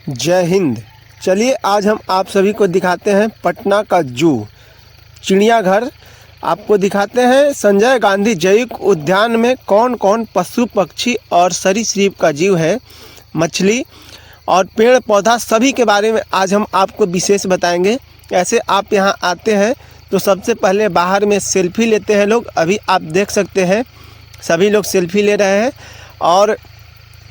जय हिंद। चलिए आज हम आप सभी को दिखाते हैं पटना का जू चिड़ियाघर। आपको दिखाते हैं संजय गांधी जैविक उद्यान में कौन कौन पशु पक्षी और सरीसृप का जीव है, मछली और पेड़ पौधा सभी के बारे में आज हम आपको विशेष बताएंगे। ऐसे आप यहां आते हैं तो सबसे पहले बाहर में सेल्फी लेते हैं लोग। अभी आप देख सकते हैं सभी लोग सेल्फी ले रहे हैं और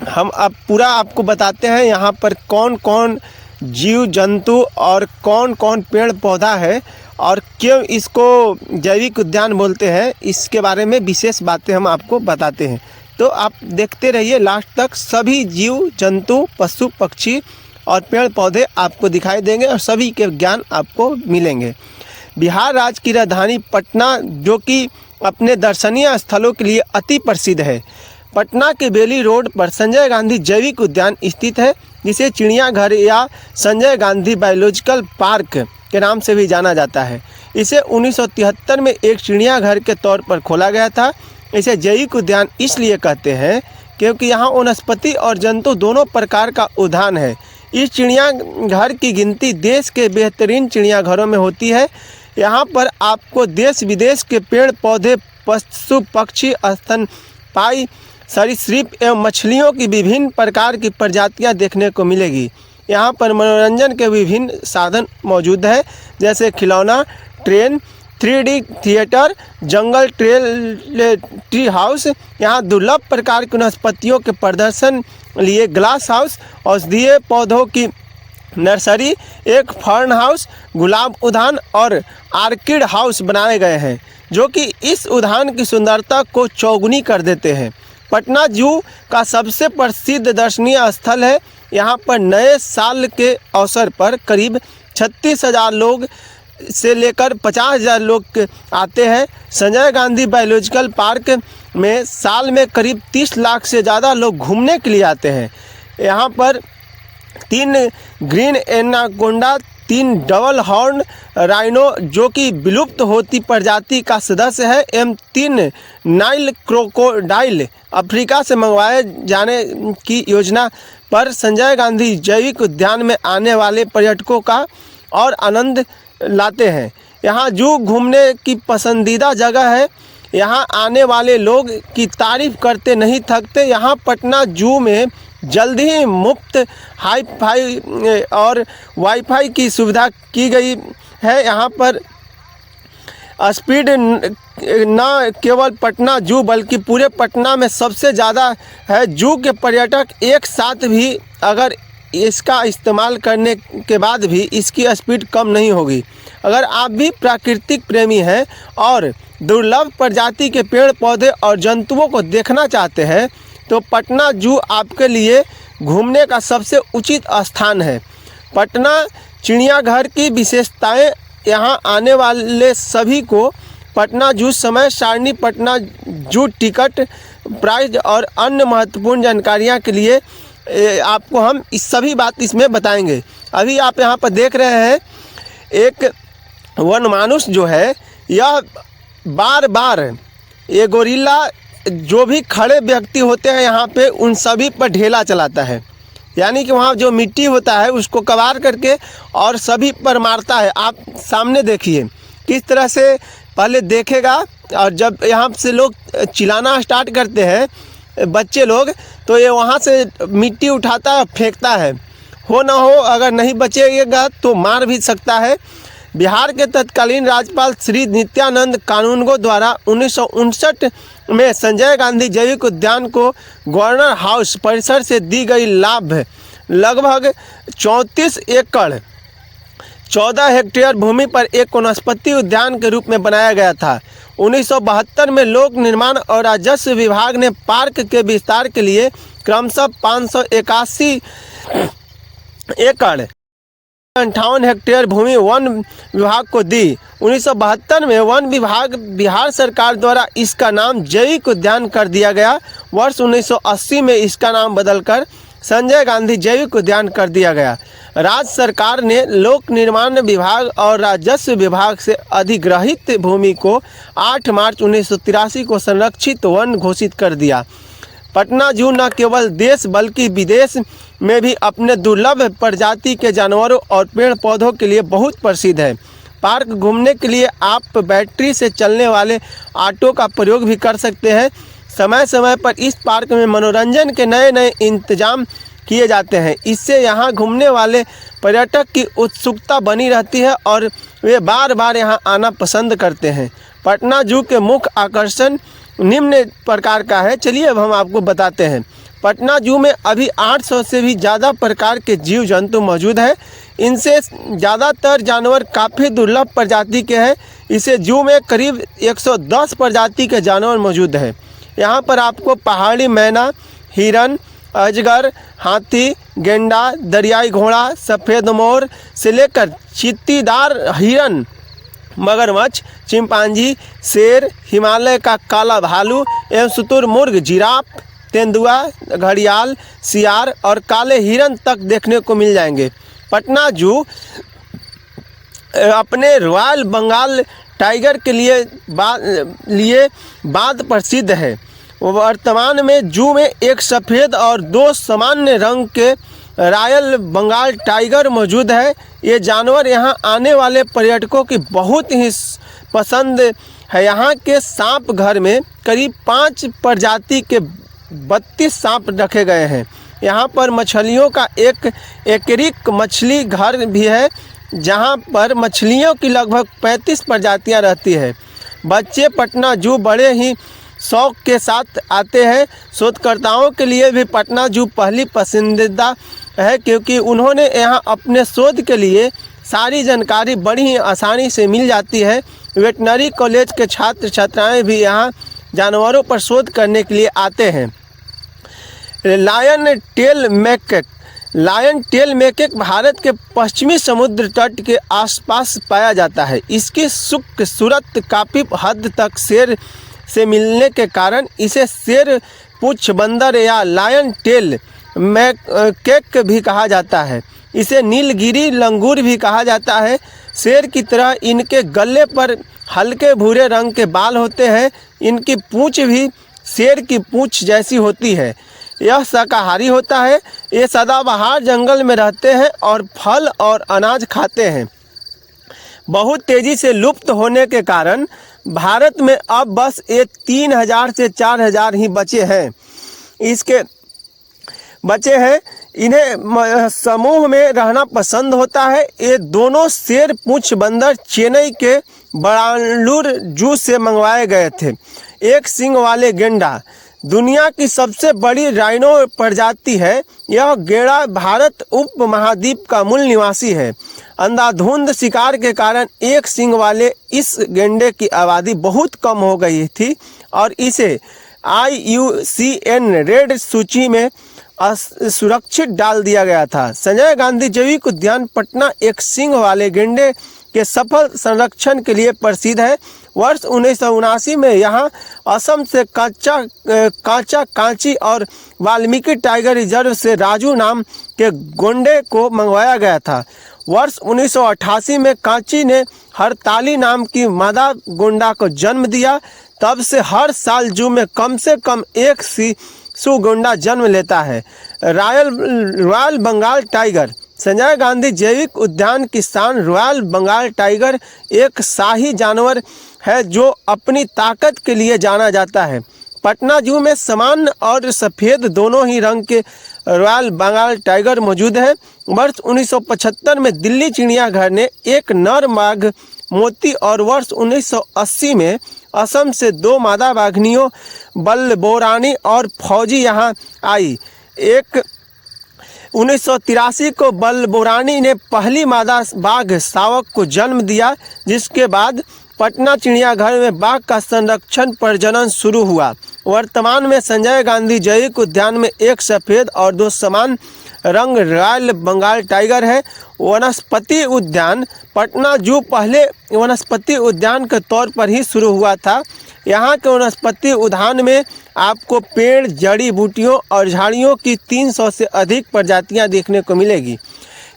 हम अब पूरा आपको बताते हैं यहाँ पर कौन कौन जीव जंतु और कौन कौन पेड़ पौधा है और क्यों इसको जैविक उद्यान बोलते हैं, इसके बारे में विशेष बातें हम आपको बताते हैं। तो आप देखते रहिए लास्ट तक। सभी जीव जंतु पशु पक्षी और पेड़ पौधे आपको दिखाई देंगे और सभी के ज्ञान आपको मिलेंगे। बिहार राज्य की राजधानी पटना जो कि अपने दर्शनीय स्थलों के लिए अति प्रसिद्ध है, पटना के बेली रोड पर संजय गांधी जैविक उद्यान स्थित है, जिसे चिड़ियाघर या संजय गांधी बायोलॉजिकल पार्क के नाम से भी जाना जाता है। इसे 1973 में एक चिड़ियाघर के तौर पर खोला गया था। इसे जैविक उद्यान इसलिए कहते हैं क्योंकि यहाँ वनस्पति और जंतु दोनों प्रकार का उद्यान है। इस चिड़ियाघर की गिनती देश के बेहतरीन चिड़ियाघरों में होती है। यहाँ पर आपको देश विदेश के पेड़ पौधे, पशु पक्षी, स्तनपायी सरीसृप एवं मछलियों की विभिन्न प्रकार की प्रजातियां देखने को मिलेगी। यहाँ पर मनोरंजन के विभिन्न साधन मौजूद है, जैसे खिलौना, ट्रेन, 3D थिएटर, जंगल ट्रेल, ट्री हाउस। यहाँ दुर्लभ प्रकार की वनस्पतियों के प्रदर्शन लिए ग्लास हाउस, औषधीय पौधों की नर्सरी, एक फर्न हाउस, गुलाब उद्यान और आर्किड हाउस बनाए गए हैं, जो कि इस उद्यान की सुंदरता को चौगुनी कर देते हैं। पटना जू का सबसे प्रसिद्ध दर्शनीय स्थल है। यहाँ पर नए साल के अवसर पर करीब 36,000 लोग से लेकर 50,000 लोग आते हैं। संजय गांधी बायोलॉजिकल पार्क में साल में करीब 30 लाख से ज़्यादा लोग घूमने के लिए आते हैं। यहाँ पर 3 green anaconda, 3 double horn rhino जो कि विलुप्त होती प्रजाति का सदस्य है, एवं 3 नाइल क्रोकोडाइल अफ्रीका से मंगवाए जाने की योजना पर संजय गांधी जैविक उद्यान में आने वाले पर्यटकों का और आनंद लाते हैं। यहाँ जू घूमने की पसंदीदा जगह है। यहाँ आने वाले लोग की तारीफ करते नहीं थकते। यहाँ पटना जू में जल्द ही मुफ्त हाई-फाई और वाईफाई की सुविधा की गई है। यहाँ पर स्पीड न केवल पटना जू बल्कि पूरे पटना में सबसे ज़्यादा है। जू के पर्यटक एक साथ भी अगर इसका इस्तेमाल करने के बाद भी इसकी स्पीड कम नहीं होगी। अगर आप भी प्राकृतिक प्रेमी हैं और दुर्लभ प्रजाति के पेड़ पौधे और जंतुओं को देखना चाहते हैं तो पटना जू आपके लिए घूमने का सबसे उचित स्थान है। पटना चिड़ियाघर की विशेषताएं, यहाँ आने वाले सभी को पटना जू समय सारणी, पटना जू टिकट प्राइस और अन्य महत्वपूर्ण जानकारियाँ के लिए आपको हम इस सभी बात इसमें बताएंगे। अभी आप यहाँ पर देख रहे हैं एक वन मानुष जो है यह बार बार ये गोरिल्ला जो भी खड़े व्यक्ति होते हैं यहाँ पे उन सभी पर ढेला चलाता है, यानी कि वहाँ जो मिट्टी होता है उसको कबार करके और सभी पर मारता है। आप सामने देखिए किस तरह से पहले देखेगा और जब यहाँ से लोग चिल्लाना स्टार्ट करते हैं बच्चे लोग तो ये वहाँ से मिट्टी उठाता है फेंकता है। हो ना हो अगर नहीं बचेगा तो मार भी सकता है। बिहार के तत्कालीन राज्यपाल श्री नित्यानंद कानूनगो द्वारा 1959 में संजय गांधी जैविक उद्यान को गवर्नर हाउस परिसर से दी गई लाभ लगभग 34 एकड़ 14 हेक्टेयर भूमि पर एक वनस्पति उद्यान के रूप में बनाया गया था। 1972 में लोक निर्माण और राजस्व विभाग ने पार्क के विस्तार के लिए क्रमशः 581 एकड़ 58 हेक्टेयर भूमि वन विभाग को दी। 1972 में वन विभाग बिहार सरकार द्वारा इसका नाम जैविक उद्यान कर दिया गया। वर्ष 1980 में इसका नाम बदलकर संजय गांधी जैविक उद्यान कर दिया गया। राज्य सरकार ने लोक निर्माण विभाग और राजस्व विभाग से अधिग्रहित भूमि को 8 मार्च 1983 को संरक्षित वन घोषित कर दिया। पटना जू न केवल देश बल्कि विदेश में भी अपने दुर्लभ प्रजाति के जानवरों और पेड़ पौधों के लिए बहुत प्रसिद्ध है। पार्क घूमने के लिए आप बैटरी से चलने वाले ऑटो का प्रयोग भी कर सकते हैं। समय समय पर इस पार्क में मनोरंजन के नए नए इंतजाम किए जाते हैं। इससे यहाँ घूमने वाले पर्यटक की उत्सुकता बनी रहती है और वे बार बार यहाँ आना पसंद करते हैं। पटना जू के मुख्य आकर्षण निम्न प्रकार का है। चलिए अब हम आपको बताते हैं। पटना जू में अभी 800 से भी ज़्यादा प्रकार के जीव जंतु मौजूद हैं। इनसे ज़्यादातर जानवर काफ़ी दुर्लभ प्रजाति के हैं। इसे जू में करीब 110 प्रजाति के जानवर मौजूद हैं। यहाँ पर आपको पहाड़ी मैना, हिरन, अजगर, हाथी, गेंडा, दरियाई घोड़ा, सफ़ेद मोर से लेकर चीत्तीदार हिरन, मगरमच्छ, चिंपांजी, शेर, हिमालय का काला भालू एवं शुतुरमुर्ग, जिराफ, तेंदुआ, घड़ियाल, सियार और काले हिरन तक देखने को मिल जाएंगे। पटना जू अपने रॉयल बंगाल टाइगर के लिए बाद प्रसिद्ध है। वर्तमान में जू में एक सफ़ेद और 2 सामान्य रंग के रॉयल बंगाल टाइगर मौजूद है। ये जानवर यहाँ आने वाले पर्यटकों की बहुत ही पसंद है। यहाँ के सांप घर में करीब 5 प्रजाति के 32 सांप रखे गए हैं। यहाँ पर मछलियों का एक एक्वेरियम मछली घर भी है, जहाँ पर मछलियों की लगभग 35 प्रजातियाँ रहती है। बच्चे पटना जू बड़े ही शौक के साथ आते हैं। शोधकर्ताओं के लिए भी पटना जू पहली पसंदीदा है, क्योंकि उन्होंने यहाँ अपने शोध के लिए सारी जानकारी बड़ी ही आसानी से मिल जाती है। वेटनरी कॉलेज के छात्र छात्राएं भी यहाँ जानवरों पर शोध करने के लिए आते हैं। लायन टेल मैकेक भारत के पश्चिमी समुद्र तट के आसपास पाया जाता है। इसकी सूरत काफ़ी हद तक शेर से मिलने के कारण इसे शेर पूंछ बंदर या लायन टेल मैकेक भी कहा जाता है। इसे नीलगिरी लंगूर भी कहा जाता है। शेर की तरह इनके गले पर हल्के भूरे रंग के बाल होते हैं। इनकी पूंछ भी शेर की पूंछ जैसी होती है। यह शाकाहारी होता है। ये सदाबहार जंगल में रहते हैं और फल और अनाज खाते हैं। बहुत तेज़ी से लुप्त होने के कारण भारत में अब बस ये 3000 से 4000 ही बचे हैं। इन्हें समूह में रहना पसंद होता है। ये दोनों शेर पूंछ बंदर चेन्नई के बड़ालूर जू से मंगवाए गए थे। एक सींग वाले गेंडा दुनिया की सबसे बड़ी राइनो प्रजाति है। यह गेंडा भारत उपमहाद्वीप का मूल निवासी है। अंधाधुंध शिकार के कारण एक सींग वाले इस गेंडे की आबादी बहुत कम हो गई थी और इसे IUCN रेड सूची में सुरक्षित डाल दिया गया था। संजय गांधी जैविक उद्यान पटना एक सींग वाले गेंडे के सफल संरक्षण के लिए प्रसिद्ध है। वर्ष 1979 में यहाँ असम से कांची और वाल्मीकि टाइगर रिजर्व से राजू नाम के गोंडे को मंगवाया गया था। वर्ष 1988 में कांची ने हरताली नाम की मादा गोंडा को जन्म दिया। तब से हर साल जू में कम से कम एक शिशु गोंडा जन्म लेता है। रॉयल बंगाल टाइगर संजय गांधी जैविक उद्यान की शान रॉयल बंगाल टाइगर एक शाही जानवर है जो अपनी ताकत के लिए जाना जाता है। पटना जू में सामान्य और सफ़ेद दोनों ही रंग के रॉयल बंगाल टाइगर मौजूद है। वर्ष 1975 में दिल्ली चिड़ियाघर ने एक नर बाघ मोती और वर्ष 1980 में असम से 2 मादा बाघनियों बलबोरानी और फौजी यहाँ आई। 1983 को बलबोरानी ने पहली मादा बाघ सावक को जन्म दिया, जिसके बाद पटना चिड़ियाघर में बाघ का संरक्षण प्रजनन शुरू हुआ। वर्तमान में संजय गांधी जैविक उद्यान में एक सफ़ेद और 2 समान रंग रॉयल बंगाल टाइगर है। वनस्पति उद्यान पटना जू पहले वनस्पति उद्यान के तौर पर ही शुरू हुआ था। यहाँ के वनस्पति उद्यान में आपको पेड़, जड़ी बूटियों और झाड़ियों की 300 से अधिक प्रजातियाँ देखने को मिलेगी।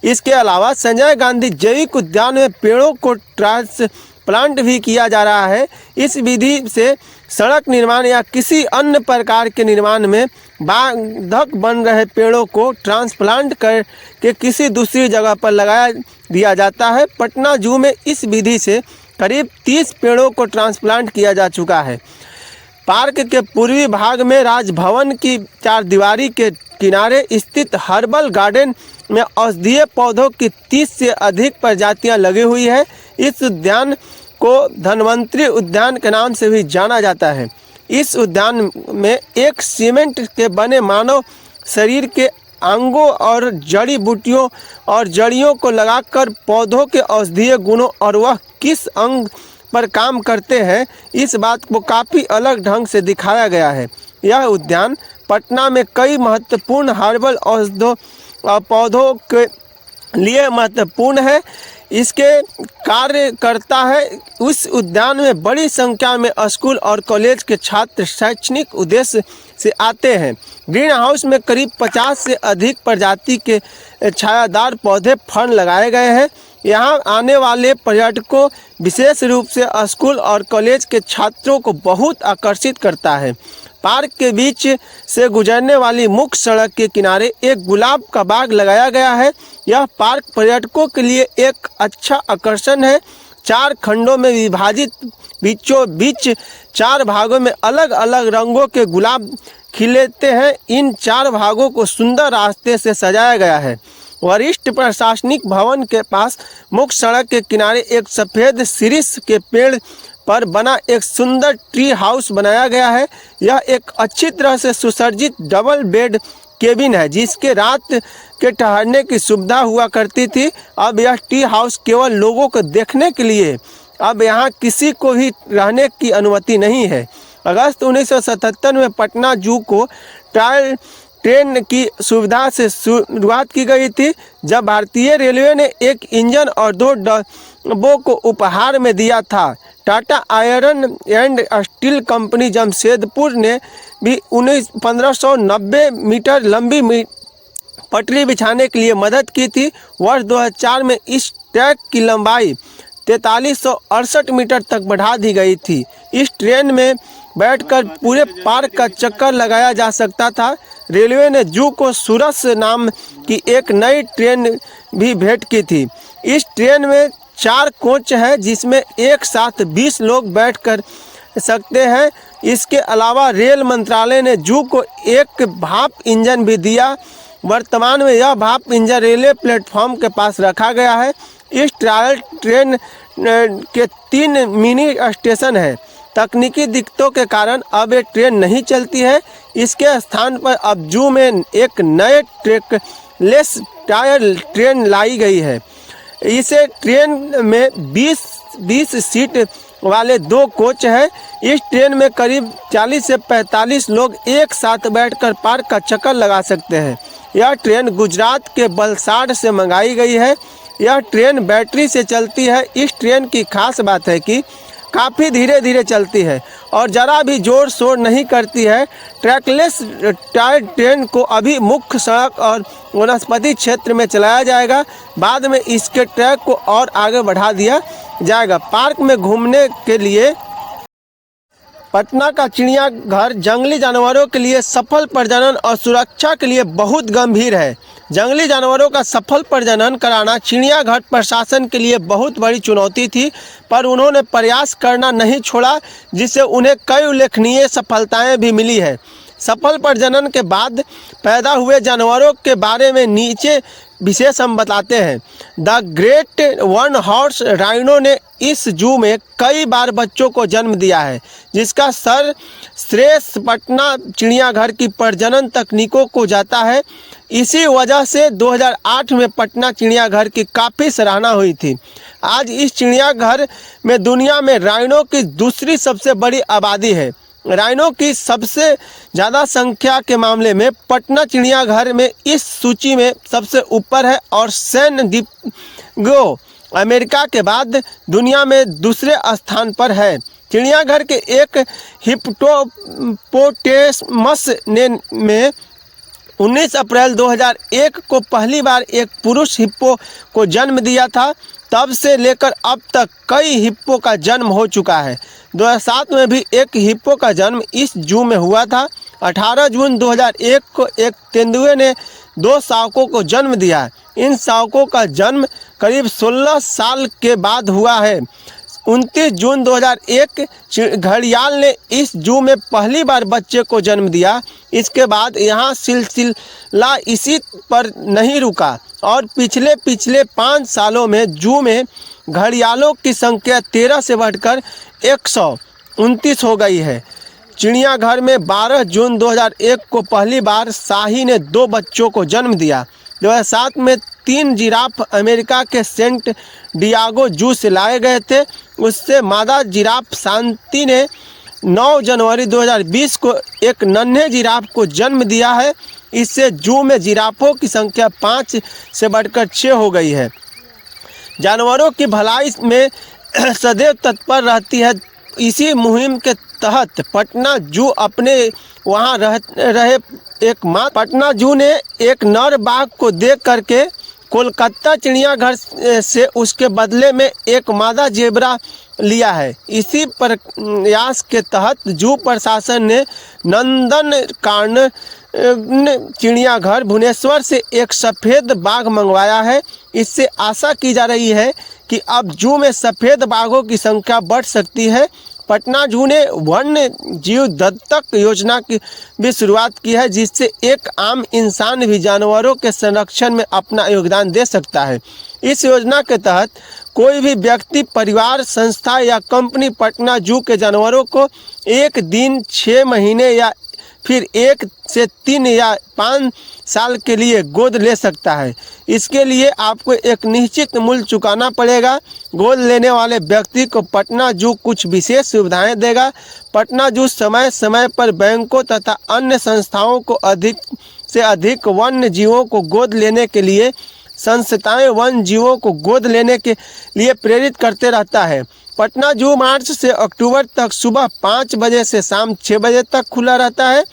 इसके अलावा संजय गांधी जैविक उद्यान में पेड़ों को ट्रांसप्लांट भी किया जा रहा है। इस विधि से सड़क निर्माण या किसी अन्य प्रकार के निर्माण में बाधक बन रहे पेड़ों को ट्रांसप्लांट करके किसी दूसरी जगह पर लगा दिया जाता है। पटना जू में इस विधि से करीब 30 पेड़ों को ट्रांसप्लांट किया जा चुका है। पार्क के पूर्वी भाग में राजभवन की चारदीवारी के किनारे स्थित हर्बल गार्डन में औषधीय पौधों की 30 से अधिक प्रजातियां लगी हुई है। इस उद्यान को धन्वंतरी उद्यान के नाम से भी जाना जाता है। इस उद्यान में एक सीमेंट के बने मानव शरीर के अंगों और जड़ी बूटियों और जड़ियों को लगाकर पौधों के औषधीय गुणों और वह किस अंग पर काम करते हैं इस बात को काफ़ी अलग ढंग से दिखाया गया है। यह उद्यान पटना में कई महत्वपूर्ण हर्बल औषधों और पौधों के लिए महत्वपूर्ण है। इसके कार्य करता है। उस उद्यान में बड़ी संख्या में स्कूल और कॉलेज के छात्र शैक्षणिक उद्देश्य से आते हैं। ग्रीन हाउस में करीब 50 से अधिक प्रजाति के छायादार पौधे फर्न लगाए गए हैं। यहाँ आने वाले पर्यटकों विशेष रूप से स्कूल और कॉलेज के छात्रों को बहुत आकर्षित करता है। पार्क के बीच से गुजरने वाली मुख्य सड़क के किनारे एक गुलाब का बाग लगाया गया है। यह पार्क पर्यटकों के लिए एक अच्छा आकर्षण है। 4 खंडों में विभाजित बीचों बीच 4 भागों में अलग अलग रंगों के गुलाब खिलते हैं। इन 4 भागों को सुंदर रास्ते से सजाया गया है। वरिष्ठ प्रशासनिक भवन के पास मुख्य सड़क के किनारे एक सफ़ेद शीर्ष के पेड़ पर बना एक सुंदर ट्री हाउस बनाया गया है। यह एक अच्छी तरह से सुसज्जित डबल बेड केबिन है जिसके रात के ठहरने की सुविधा हुआ करती थी। अब यह ट्री हाउस केवल लोगों को देखने के लिए, अब यहाँ किसी को भी रहने की अनुमति नहीं है। अगस्त 1977 में पटना जू को टॉय ट्रेन की सुविधा से शुरुआत की गई थी, जब भारतीय रेलवे ने एक इंजन और 2 डब्बों को उपहार में दिया था। Tata iron and steel company Jamshedpur ने भी 1590 मीटर लंबी पटरी बिछाने के लिए मदद की थी। वर्ष 2004 में इस ट्रैक की लंबाई 4368 मीटर तक बढ़ा दी गई थी। इस ट्रेन में बैठकर पूरे पार्क का चक्कर लगाया जा सकता था। रेलवे ने जू को सूरज नाम की एक नई ट्रेन भी भेंट की थी। इस ट्रेन में 4 कोच है जिसमें एक साथ 20 लोग बैठ कर सकते हैं। इसके अलावा रेल मंत्रालय ने जू को एक भाप इंजन भी दिया। वर्तमान में यह भाप इंजन रेलवे प्लेटफॉर्म के पास रखा गया है। इस ट्रायल ट्रेन के 3 मिनी स्टेशन है। तकनीकी दिक्कतों के कारण अब ये ट्रेन नहीं चलती है। इसके स्थान पर अब जू में एक नए ट्रैकलेस टायर ट्रेन लाई गई है। इसे ट्रेन में 20 सीट वाले 2 कोच हैं। इस ट्रेन में करीब 40 से 45 लोग एक साथ बैठकर पार्क का चक्कर लगा सकते हैं। यह ट्रेन गुजरात के वलसाड से मंगाई गई है। यह ट्रेन बैटरी से चलती है। इस ट्रेन की खास बात है कि काफ़ी धीरे धीरे चलती है और ज़रा भी जोर शोर नहीं करती है। ट्रैकलेस टायर ट्रेन को अभी मुख्य सड़क और वनस्पति क्षेत्र में चलाया जाएगा। बाद में इसके ट्रैक को और आगे बढ़ा दिया जाएगा। पार्क में घूमने के लिए पटना का चिड़ियाघर जंगली जानवरों के लिए सफल प्रजनन और सुरक्षा के लिए बहुत गंभीर है। जंगली जानवरों का सफल प्रजनन कराना चिड़ियाघर प्रशासन के लिए बहुत बड़ी चुनौती थी, पर उन्होंने प्रयास करना नहीं छोड़ा, जिससे उन्हें कई उल्लेखनीय सफलताएं भी मिली है। सफल प्रजनन के बाद पैदा हुए जानवरों के बारे में नीचे विशेष हम बताते हैं। The great one horse rhino ने इस जू में कई बार बच्चों को जन्म दिया है, जिसका सर श्रेष्ठ पटना चिड़ियाघर की प्रजनन तकनीकों को जाता है। इसी वजह से 2008 में पटना चिड़ियाघर की काफ़ी सराहना हुई थी। आज इस चिड़ियाघर में दुनिया में राइनो की दूसरी सबसे बड़ी आबादी है। राइनो की सबसे ज़्यादा संख्या के मामले में पटना चिड़ियाघर में इस सूची में सबसे ऊपर है और सैन डिएगो अमेरिका के बाद दुनिया में दूसरे स्थान पर है। चिड़ियाघर के एक हिप्पोपोटेमस ने में 19 अप्रैल 2001 को पहली बार एक पुरुष हिप्पो को जन्म दिया था। तब से लेकर अब तक कई हिप्पो का जन्म हो चुका है। 2007 में भी एक हिप्पो का जन्म इस जू में हुआ था। 18 जून 2001 को एक तेंदुए ने 2 शावकों को जन्म दिया। इन शावकों का जन्म करीब 16 साल के बाद हुआ है। 29 जून 2001 घड़ियाल ने इस जू में पहली बार बच्चे को जन्म दिया। इसके बाद यहाँ सिलसिला इसी पर नहीं रुका और पिछले 5 सालों में जू में घड़ियालों की संख्या 13 से बढ़कर 129 हो गई है। चिड़ियाघर में 12 जून 2001 को पहली बार शाही ने 2 बच्चों को जन्म दिया। 2007 में 3 जिराफ अमेरिका के सेंट डियागो जू से लाए गए थे। उससे मादा जिराफ शांति ने 9 जनवरी 2020 को एक नन्हे जिराफ को जन्म दिया है। इससे जू में जिराफों की संख्या 5 से बढ़कर 6 हो गई है। जानवरों की भलाई में सदैव तत्पर रहती है। इसी मुहिम के तहत पटना जू अपने वहां रहे पटना जू ने एक नर बाघ को देख करके कोलकाता चिड़ियाघर से उसके बदले में एक मादा जेबरा लिया है। इसी प्रयास के तहत जू प्रशासन ने नंदनकानन चिड़ियाघर भुवनेश्वर से एक सफ़ेद बाघ मंगवाया है। इससे आशा की जा रही है कि अब जू में सफ़ेद बाघों की संख्या बढ़ सकती है। पटना जू ने वन्य जीव दत्तक योजना की भी शुरुआत की है, जिससे एक आम इंसान भी जानवरों के संरक्षण में अपना योगदान दे सकता है। इस योजना के तहत कोई भी व्यक्ति, परिवार, संस्था या कंपनी पटना जू के जानवरों को 1 दिन, 6 महीने या फिर 1 से 3 या 5 साल के लिए गोद ले सकता है। इसके लिए आपको एक निश्चित मूल्य चुकाना पड़ेगा। गोद लेने वाले व्यक्ति को पटना जू कुछ विशेष सुविधाएं देगा। पटना जू समय समय पर बैंकों तथा अन्य संस्थाओं को अधिक से अधिक वन्य जीवों को गोद लेने के लिए संस्थाएं वन्य जीवों को गोद लेने के लिए प्रेरित करते रहता है। पटना जू मार्च से अक्टूबर तक सुबह 5 बजे से शाम 6 बजे तक खुला रहता है,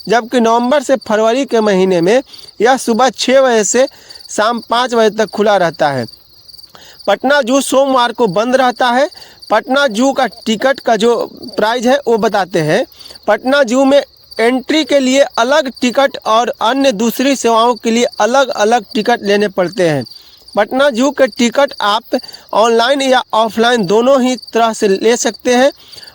जबकि नवंबर से फरवरी के महीने में यह सुबह 6 बजे से शाम 5 बजे तक खुला रहता है। पटना जू सोमवार को बंद रहता है। पटना जू का टिकट का जो प्राइस है वो बताते हैं। पटना जू में एंट्री के लिए अलग टिकट और अन्य दूसरी सेवाओं के लिए अलग अलग टिकट लेने पड़ते हैं। पटना जू के टिकट आप ऑनलाइन या ऑफलाइन दोनों ही तरह से ले सकते हैं।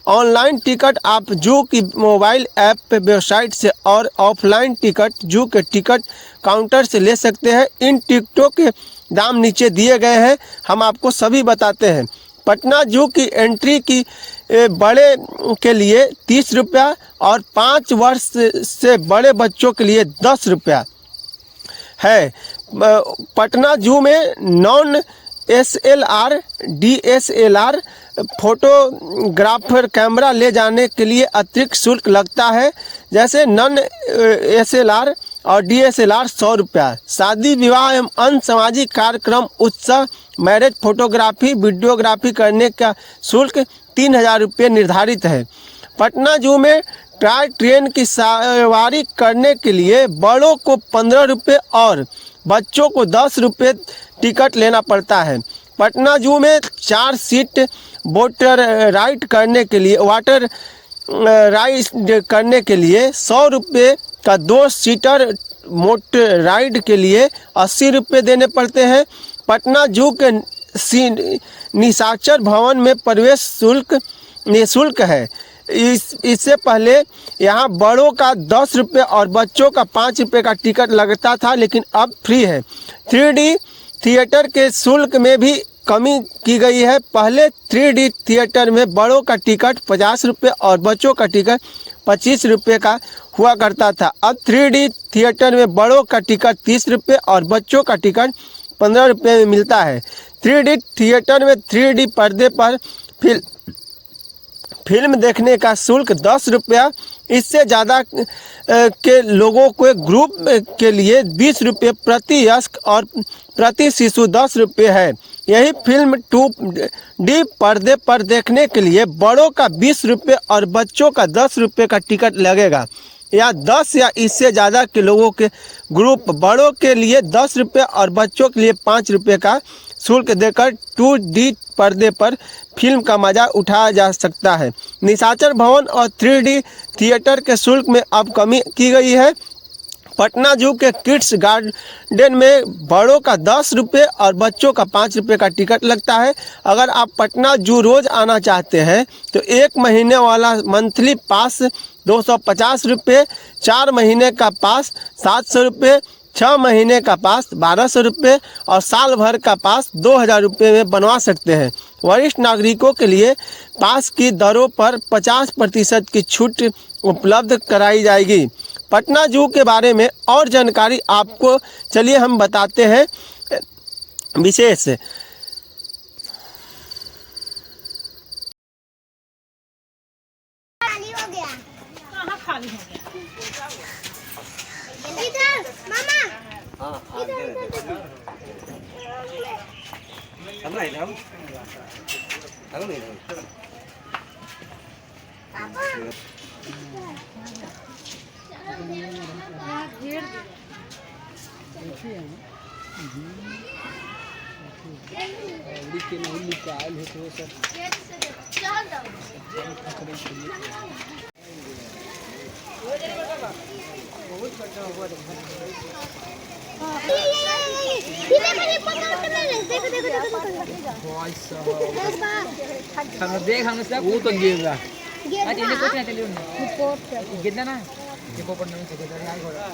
ऑनलाइन टिकट आप जू की मोबाइल ऐप पे वेबसाइट से और ऑफलाइन टिकट जू के टिकट काउंटर से ले सकते हैं। इन टिकटों के दाम नीचे दिए गए हैं, हम आपको सभी बताते हैं। पटना जू की एंट्री की बड़े के लिए 30 रुपया और 5 वर्ष से बड़े बच्चों के लिए 10 रुपया है। पटना जू में non SLR DSLR photographer camera ले जाने के लिए अतिरिक्त शुल्क लगता है। जैसे नॉन SLR और DSLR 100 रुपया। शादी, विवाह एवं अन्य सामाजिक कार्यक्रम, उत्सव, मैरिज फोटोग्राफी, वीडियोग्राफी करने का शुल्क 3000 रुपये निर्धारित है। पटना जू में टॉय ट्रेन की सवारी करने के लिए बड़ों को 15 रुपये और बच्चों को 10 रुपये टिकट लेना पड़ता है। पटना जू में 4 सीट वाटर राइड करने के लिए 100 रुपये का 2 सीटर मोटर राइड के लिए 80 रुपये देने पड़ते हैं। पटना जू के निशाचर भवन में प्रवेश शुल्क निःशुल्क है। इससे पहले यहाँ बड़ों का 10 रुपये और बच्चों का 5 रुपये का टिकट लगता था, लेकिन अब फ्री है। 3D थिएटर के शुल्क में भी कमी की गई है। पहले 3D थिएटर में बड़ों का टिकट 50 रुपये और बच्चों का टिकट 25 रुपये का हुआ करता था। अब 3D थिएटर में बड़ों का टिकट 30 रुपये और बच्चों का टिकट 15 रुपये में मिलता है। 3D थिएटर में 3D पर्दे पर फिल्म देखने का शुल्क 10 रुपया। इससे ज़्यादा के लोगों को ग्रुप के लिए 20 रुपये प्रति वयस्क और प्रति शिशु 10 रुपये है। यही फिल्म 2D पर्दे पर देखने के लिए बड़ों का 20 रुपये और बच्चों का 10 रुपये का टिकट लगेगा। या 10 या इससे ज़्यादा के लोगों के ग्रुप बड़ों के लिए 10 रुपये और बच्चों के लिए 5 रुपये का शुल्क देकर 2D पर्दे पर फिल्म का मजा उठाया जा सकता है। निशाचर भवन और 3D थिएटर के शुल्क में अब कमी की गई है। पटना जू के किड्स गार्डन में बड़ों का 10 रुपये और बच्चों का 5 रुपये का टिकट लगता है। अगर आप पटना जू रोज़ आना चाहते हैं तो 1 महीने वाला मंथली पास 250 रुपये, 4 महीने का पास 700 रुपये, 6 महीने का पास 1200 रुपये और साल भर का पास 2000 रुपये में बनवा सकते हैं। वरिष्ठ नागरिकों के लिए पास की दरों पर 50% की छूट उपलब्ध कराई जाएगी। पटना जू के बारे में और जानकारी आपको चलिए हम बताते हैं विशेष। खाली हो गया। कहाँ खाली हो गया? इधर मामा। हाँ इधर देखो। हम नहीं हम नहीं पापा के नहीं निकाल है तो सब देख हम वो तो गिर रहा आज इन्हें कुछ नहीं चलिए गिरना ना ये पोपट नहीं चलेगा यार घोड़ा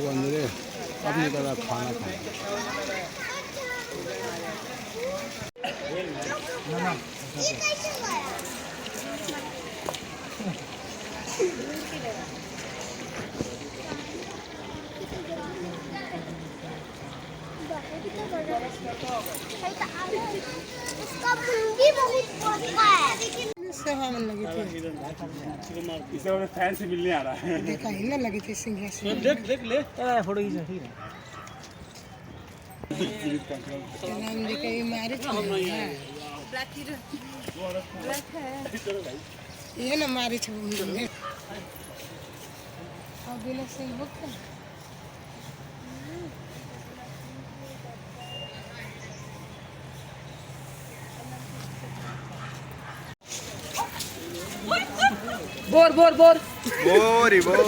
अंदर अपनी तरह खाना खाए इसका मुंडी बहुत बड़ा है। सेवा लगी थी इसे और फैन से मिलने आ रहा है। देखा ही ना लगी थी सिंहासन देख ले फोटो खींचा ठीक है नाम देखा ये मैरिज ये ना मैरिज अभी ना सही होता बोर बोर बोर बोरी बोर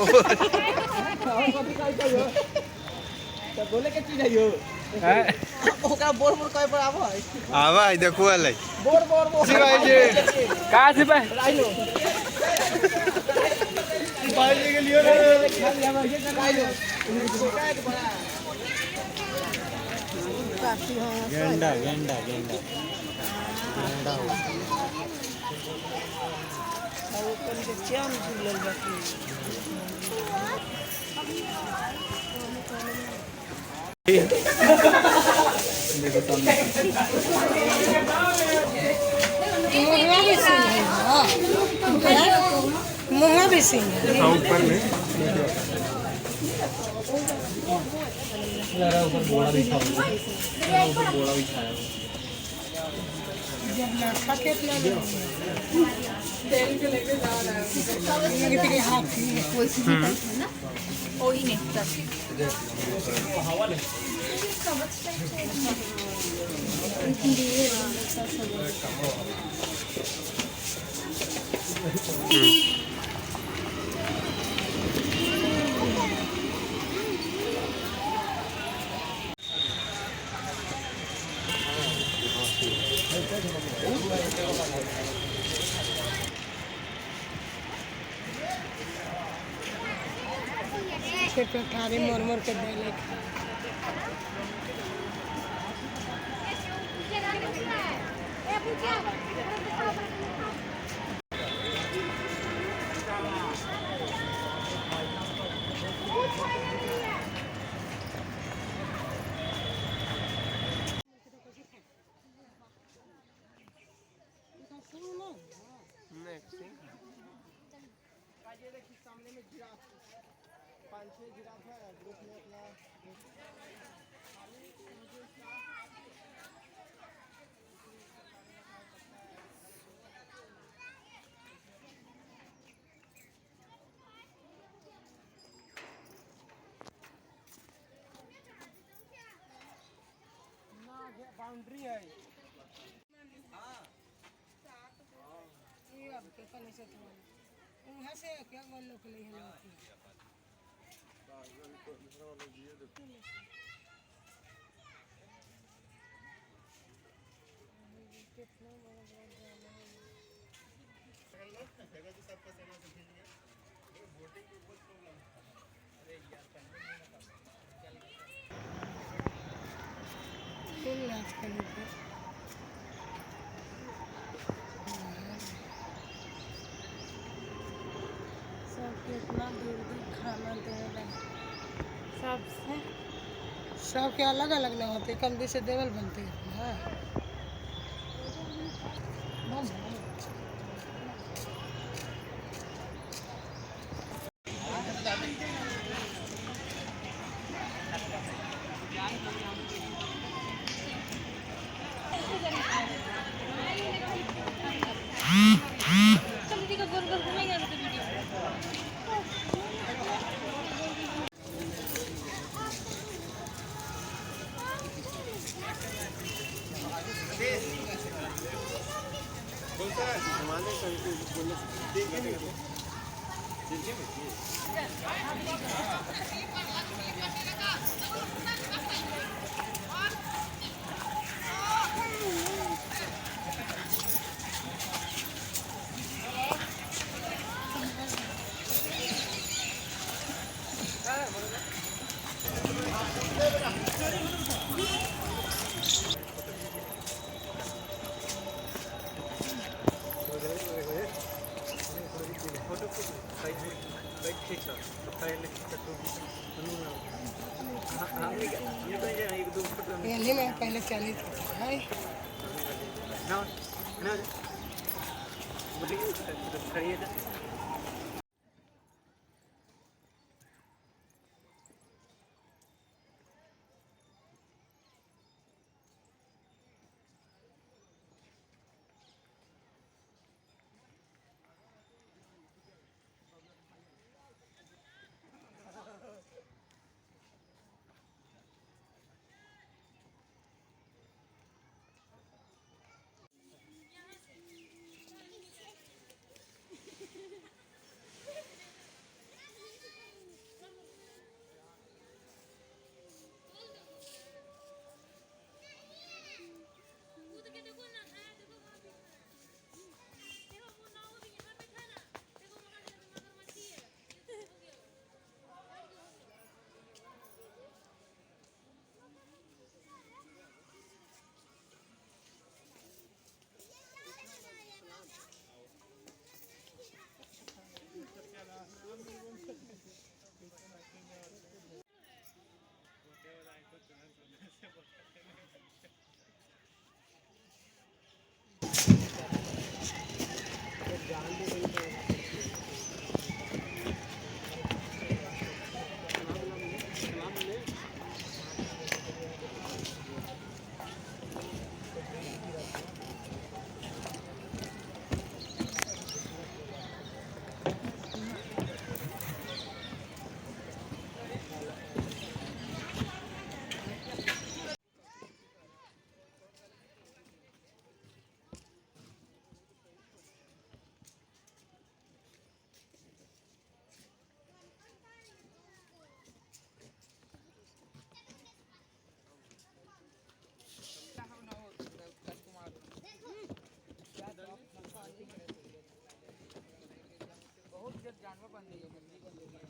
बोले के चीज आइयो ओकरा बोर बोर कहे पर आबो आवा देखो वाले बोर बोर बोर सिवाय जी का सिवाय आइलो बाहर के लिए खाली हम ये लगाइलो गेंडा गेंडा गेंडा गेंडा और कल के चाम झूलल बाकी देखो सामने मुँह भी सिंह है ऊपर में ऊपर बोड़ा भी खाओ ऊपर बोड़ा भी खाया जब ना खा के इतना तेल के लेके जा रहा है ये तेरे हाथ ही कोई सी है ना वही नहीं ठारे मोर मोर के दे सामने में जिराफ 5-6 जिराफ है ग्रुप में अपना बाउंड्री है ये अब के कने से तो वहां से क्या बोल लोग ले हैं लोग कितना बड़ा बड़ा जाना है फुल नाच करने पे सब कितना दूर दूर खाना दे रहे हैं सबसे सबके अलग अलग ना होते कंदी से देवल बनते हैं पहले में पहले चली है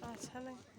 अच्छा लगा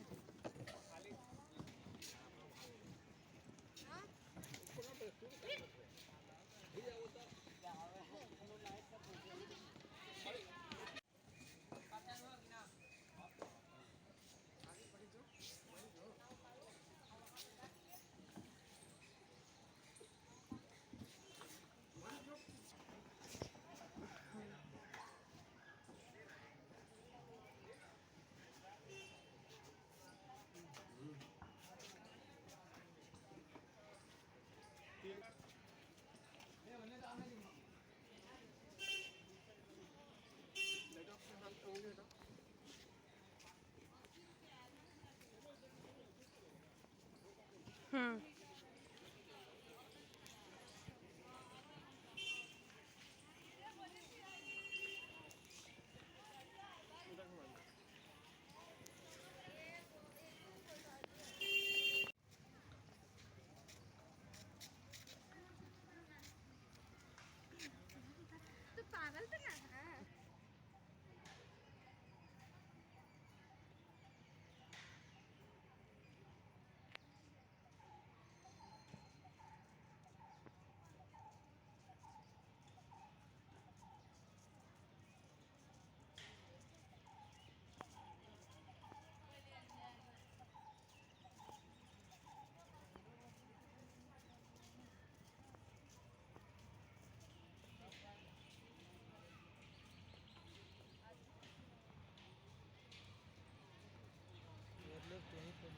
सब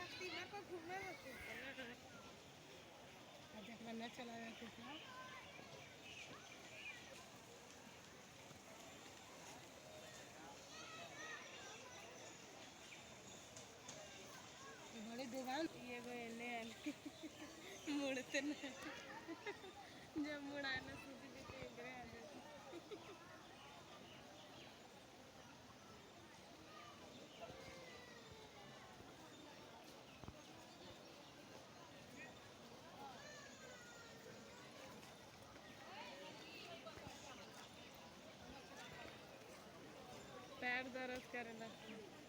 स्टीमर पर घूमे होते थे ना, जब न चला जाते थे। बड़ी दुकान ये गो एने मुड़ते न जब मुड़ाना सूझी भी तो इधर आ जाती। पैर दर्द करे लगता है।